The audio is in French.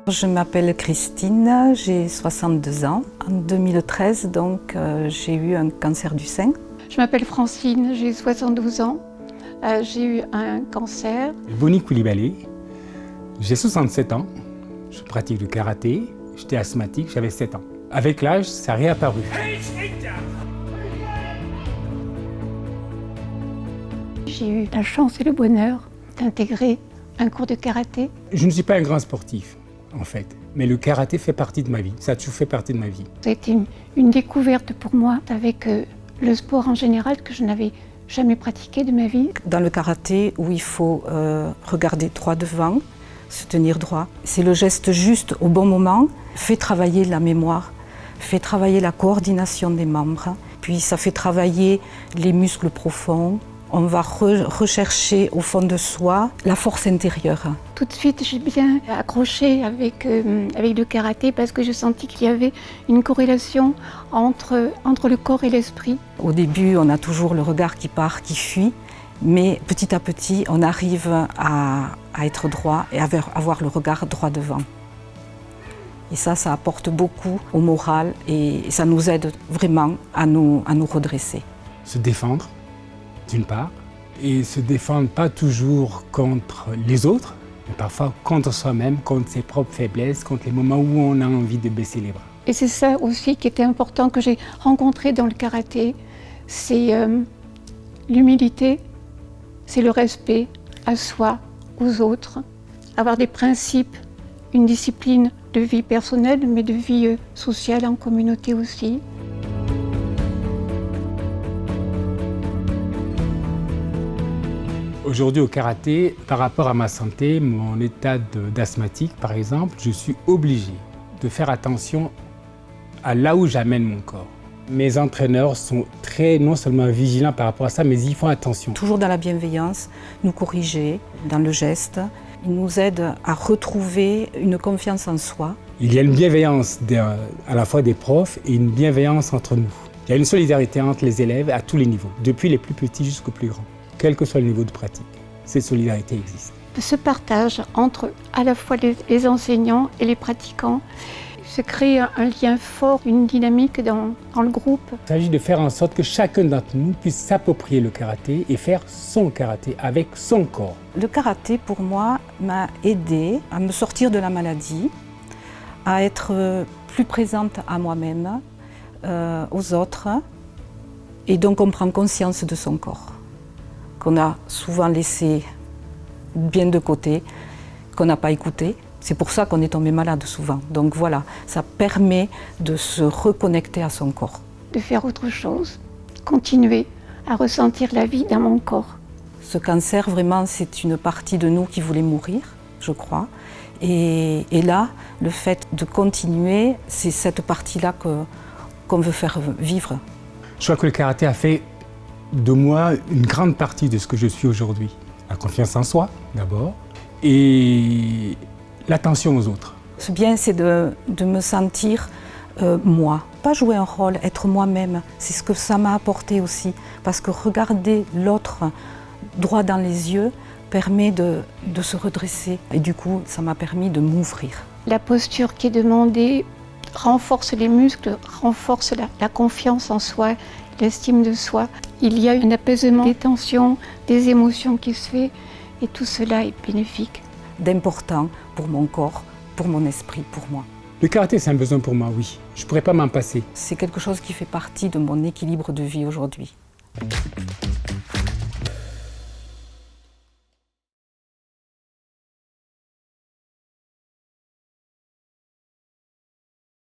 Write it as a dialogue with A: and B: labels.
A: Je m'appelle Christine, j'ai 62 ans. En 2013, j'ai eu un cancer du sein.
B: Je m'appelle Francine, j'ai 72 ans. J'ai eu un cancer.
C: Boni Koulibaly, j'ai 67 ans, je pratique le karaté, j'étais asthmatique, j'avais 7 ans. Avec l'âge, ça a réapparu.
B: J'ai eu la chance et le bonheur d'intégrer un cours de karaté.
C: Je ne suis pas un grand sportif, en fait, mais le karaté fait partie de ma vie, ça a toujours fait partie de ma vie.
B: Ça a été une découverte pour moi avec le sport en général que je n'avais jamais pratiqué de ma vie.
A: Dans le karaté, où il faut regarder droit devant, se tenir droit, c'est le geste juste au bon moment, fait travailler la mémoire, fait travailler la coordination des membres, puis ça fait travailler les muscles profonds. On va rechercher au fond de soi la force intérieure.
B: Tout de suite, j'ai bien accroché avec le karaté parce que je sentis qu'il y avait une corrélation entre le corps et l'esprit.
A: Au début, on a toujours le regard qui part, qui fuit, mais petit à petit, on arrive à être droit et à avoir le regard droit devant. Et ça apporte beaucoup au moral et ça nous aide vraiment à nous redresser.
C: Se défendre, d'une part, et se défendre pas toujours contre les autres, mais parfois contre soi-même, contre ses propres faiblesses, contre les moments où on a envie de baisser les bras.
B: Et c'est ça aussi qui était important que j'ai rencontré dans le karaté, c'est l'humilité, c'est le respect à soi, aux autres, avoir des principes, une discipline de vie personnelle, mais de vie sociale en communauté aussi.
C: Aujourd'hui au karaté, par rapport à ma santé, mon état d'asthmatique par exemple, je suis obligé de faire attention à là où j'amène mon corps. Mes entraîneurs sont non seulement vigilants par rapport à ça, mais ils font attention.
A: Toujours dans la bienveillance, nous corriger dans le geste. Ils nous aident à retrouver une confiance en soi.
C: Il y a une bienveillance à la fois des profs et une bienveillance entre nous. Il y a une solidarité entre les élèves à tous les niveaux, depuis les plus petits jusqu'aux plus grands. Quel que soit le niveau de pratique, cette solidarité existe.
B: Ce partage entre à la fois les enseignants et les pratiquants se crée un lien fort, une dynamique dans le groupe.
C: Il s'agit de faire en sorte que chacun d'entre nous puisse s'approprier le karaté et faire son karaté avec son corps.
A: Le karaté, pour moi, m'a aidée à me sortir de la maladie, à être plus présente à moi-même, aux autres, et donc on prend conscience de son corps, qu'on a souvent laissé bien de côté, qu'on n'a pas écouté. C'est pour ça qu'on est tombé malade souvent. Donc voilà, ça permet de se reconnecter à son corps.
B: De faire autre chose, continuer à ressentir la vie dans mon corps.
A: Ce cancer, vraiment, c'est une partie de nous qui voulait mourir, je crois. Et là, le fait de continuer, c'est cette partie-là qu'on veut faire vivre.
C: Je crois que le karaté a fait de moi une grande partie de ce que je suis aujourd'hui. La confiance en soi, d'abord, et l'attention aux autres.
A: Ce bien, c'est de me sentir moi, pas jouer un rôle, être moi-même. C'est ce que ça m'a apporté aussi, parce que regarder l'autre droit dans les yeux permet de se redresser. Et du coup, ça m'a permis de m'ouvrir.
B: La posture qui est demandée renforce les muscles, renforce la confiance en soi, l'estime de soi. Il y a un apaisement des tensions, des émotions qui se fait, et tout cela est bénéfique.
A: D'important pour mon corps, pour mon esprit, pour moi.
C: Le karaté, c'est un besoin pour moi, oui. Je ne pourrais pas m'en passer.
A: C'est quelque chose qui fait partie de mon équilibre de vie aujourd'hui.